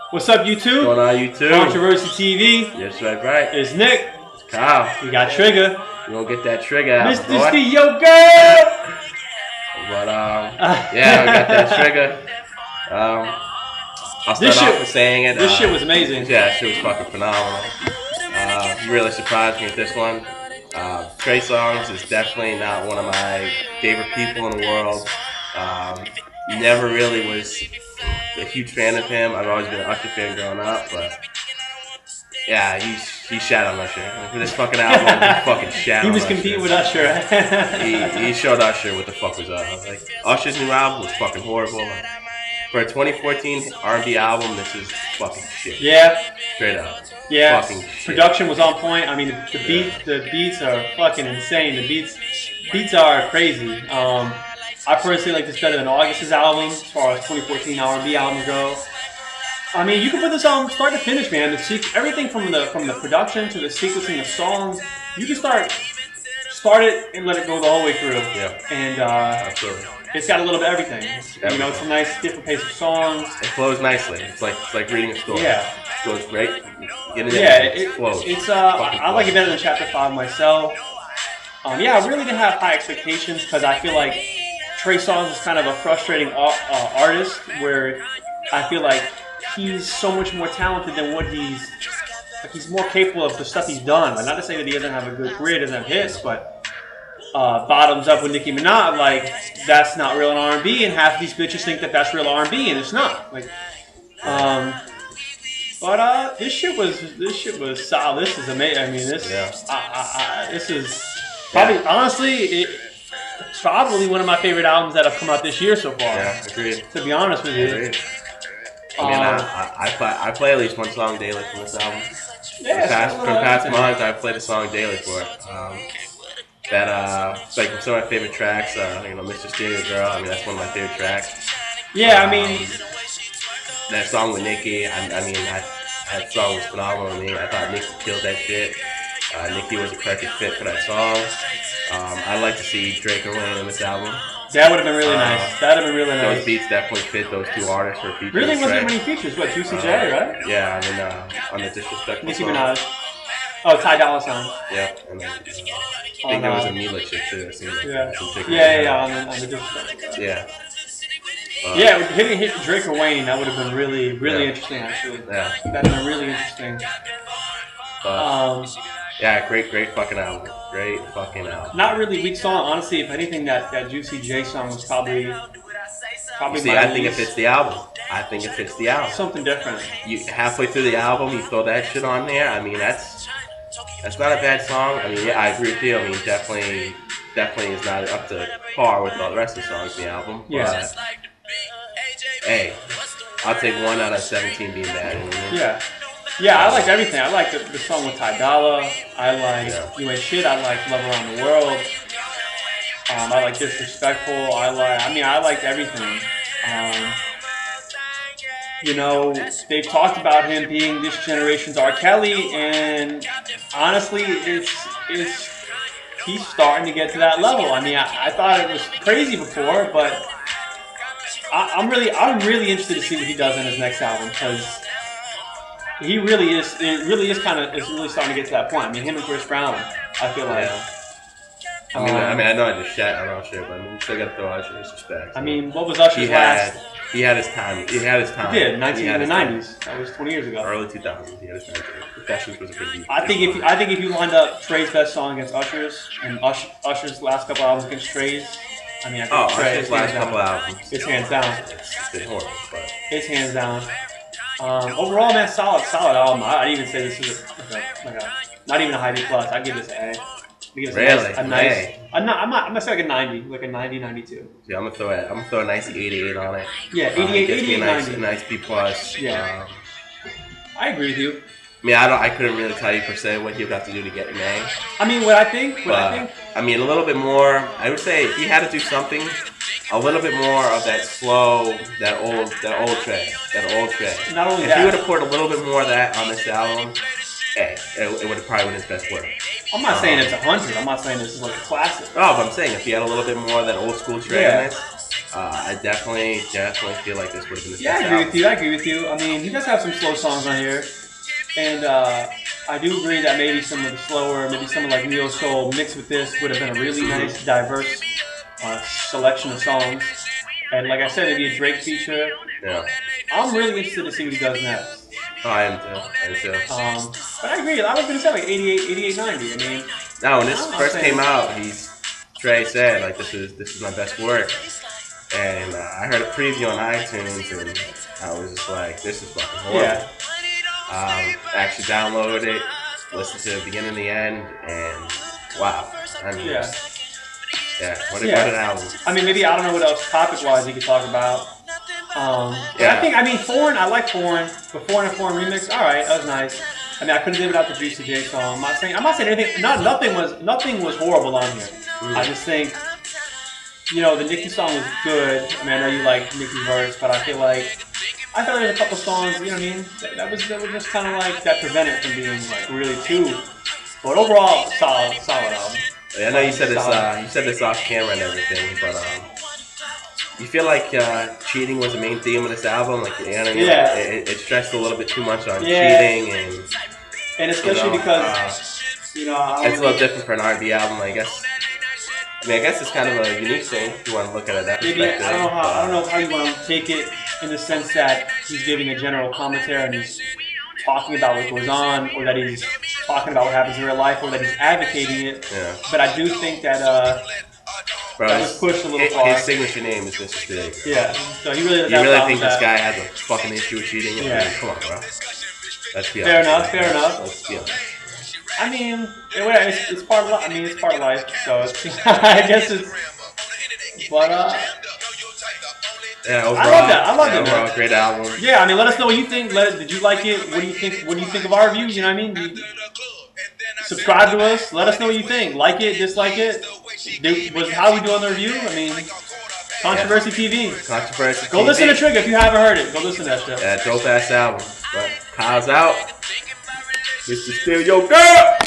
What's up, YouTube? What's going on, YouTube? Controversy TV. Yes, right. It's Nick. It's Kyle. We got Trigga. You gonna get that Trigga out, Mr. boy. Steve, yo, girl! But, yeah, we got that Trigga. I'll start off with saying it. This shit was amazing. Yeah, shit was fucking phenomenal. You really surprised me with this one. Trey Songz is definitely not one of my favorite people in the world. Never really was a huge fan of him. I've always been an Usher fan growing up, but yeah, he shat on Usher. For this fucking album, he fucking shat on Usher. He was competing with Usher. he showed Usher what the fuck was up. I was like, Usher's new album was fucking horrible. For a 2014 R&B album, this is fucking shit. Yeah. Straight up. Yeah. Fucking shit. Production was on point. I mean, the beats are fucking insane. The beats are crazy. I personally like this better than August's album as far as 2014 R&B albums go. I mean, you can put this album start to finish, man. Everything from the production to the sequencing of songs, you can start it and let it go the whole way through. Yeah. And absolutely. It's got a little bit of everything. You know, it's a nice different pace of songs. It flows nicely. It's like reading a story. Yeah. It flows great. It flows. I like it better than Chapter 5 myself. Yeah, I really didn't have high expectations because I feel like Trey Songz is kind of a frustrating artist where I feel like he's so much more talented than what he's more capable of the stuff he's done. Like, not to say that he doesn't have a good career, doesn't have hits, but Bottoms Up with Nicki Minaj, like, that's not real in R&B, and half of these bitches think that that's real R&B, and it's not. Like, but this shit was solid. This is amazing. I mean, this is probably honestly it's probably one of my favorite albums that have come out this year so far. Yeah, agreed. To be honest with you. Agreed. I mean, I play at least one song daily from this album. Yeah, from past months, I played a song daily for it. It's like some of my favorite tracks. Mr. Stereo Girl. I mean, that's one of my favorite tracks. Yeah, I mean, that song with Nicki. That song was phenomenal to me. I thought Nicki killed that shit. Nicki was a perfect fit for that song. I'd like to see Drake and Wayne in this album. That would have been really nice. That would have been really nice. Those beats definitely fit those two artists for features. Really wasn't many features. What, Juicy J, right? Yeah, I mean, on the Disrespectful Nicki song. Minaj. Oh, Ty Dolla $ign. Yeah, and then I think there was a Mila chick too. Yeah, on the Disrespectful. Yeah. Yeah, hitting Drake or Wayne, that would have been really interesting, actually. Yeah. That would have been really interesting. Yeah, great fucking album. Great fucking album. Not really weak song, honestly. If anything, that Juicy J song was probably See, I think it fits the album. Something different. You halfway through the album, you throw that shit on there. I mean, that's not a bad song. I mean, yeah, I agree with you. I mean, definitely is not up to par with all the rest of the songs in the album. Yeah. But, hey, I'll take 1 out of 17 being bad. You know what I mean? Yeah. Yeah, I liked everything. I liked the song with Ty Dolla. I liked You Ain't Shit. I liked Love Around the World. I like Disrespectful. I liked everything. They've talked about him being this generation's R. Kelly, and honestly, he's starting to get to that level. I mean, I thought it was crazy before, but I'm really interested to see what he does in his next album, because he really is. It really is it's really starting to get to that point. I mean, him and Chris Brown, I feel like. Yeah. I know I just shat on Usher, but we still got to throw Usher his respect. I mean, what was Usher's last? He had his time. He did, 1990s. That was 20 years ago. Early 2000s. He had his time. Professions was a good beat. I think if you lined up Trey's best song against Usher's and Usher's last couple albums against Trey's, I think Usher's last couple albums. It's hands down. It's been horrible, but it's hands down. Overall, man, solid album. I'd even say this is not even a high B plus. I'd give this an A. Really? I'm gonna say like a 90, like a 90, 92. Yeah, I'm gonna throw a nice 88 on it. Yeah, 88, 90. A nice B plus. Yeah. I agree with you. I mean, I couldn't really tell you per se what he would have to do to get an A. I mean, what I think. I mean, a little bit more. I would say he had to do something. A little bit more of that slow, that old Trey. Not only if that, he would have poured a little bit more of that on this album, it would have probably been his best work. I'm not saying it's 100. I'm not saying this is like a classic. Oh, but I'm saying if he had a little bit more of that old school Trey in this, I definitely feel like this would have been his Yeah, I best agree album. with you. I agree with you. I mean, he does have some slow songs on here, and I do agree that maybe some of the slower, maybe some of like neo soul mixed with this would have been a really nice, diverse selection of songs. And like I said, maybe a Drake feature. Yeah. I'm really interested to see what he does next. Oh, I am too. I am too. But I agree. I was gonna say like 88, 90. I mean, Now, when this I'm first saying, came out, Trey said like this is my best work, and I heard a preview on iTunes, and I was just like, this is fucking horrible. yeah, Actually downloaded it, listened to the beginning and the end, and wow. I mean, yeah. what Yeah. an album. I mean, maybe I don't know what else topic-wise he could talk about. Yeah. I mean, Foreign. I like Foreign, but Foreign and Foreign remix. All right, that was nice. I mean, I couldn't live without the Juicy J song. I'm not saying anything. Nothing was horrible on here. I just think, the Nicki song was good. I mean, I know you like Nicki's verse, but I feel like there's a couple songs. You know what I mean? That was just kind of like that prevented it from being like really too. But overall, solid album. I know you said this off camera and everything, but you feel like cheating was the main theme of this album, like you know what I mean? Yeah. It stressed a little bit too much on Yeah. cheating, and especially because it's a little different for an R&B album, I guess. I mean, I guess it's kind of a unique thing if you want to look at it that maybe perspective. I don't know how you want to take it in the sense that he's giving a general commentary and he's talking about what goes on, or that he's talking about what happens in real life, or that he's advocating it. Yeah. But I do think that Bro, that was pushed a little far. His signature name is Mr. Big. Yeah. So he really doesn't You have really problems think this with that. guy has a fucking issue with cheating? Yeah. I mean, come on, bro. Let's be Fair honest. enough. Let's be honest. I mean, it's part of life. I mean, it's part of life. So it's, I guess it's. But Yeah, overall, I love that. I love it, overall, man. great album. Yeah, I mean, let us know what you think. Did you like it? What do you think? What do you think of our reviews? You know what I mean? Subscribe to us. Let us know what you think. Like it, dislike it. How we do on the review? I mean, Controversy TV. Controversy Go TV. listen to Trigga if you haven't heard it. Go listen to that shit. Yeah, dope ass album. But Kyle's out. Mr. Steal Your Girl.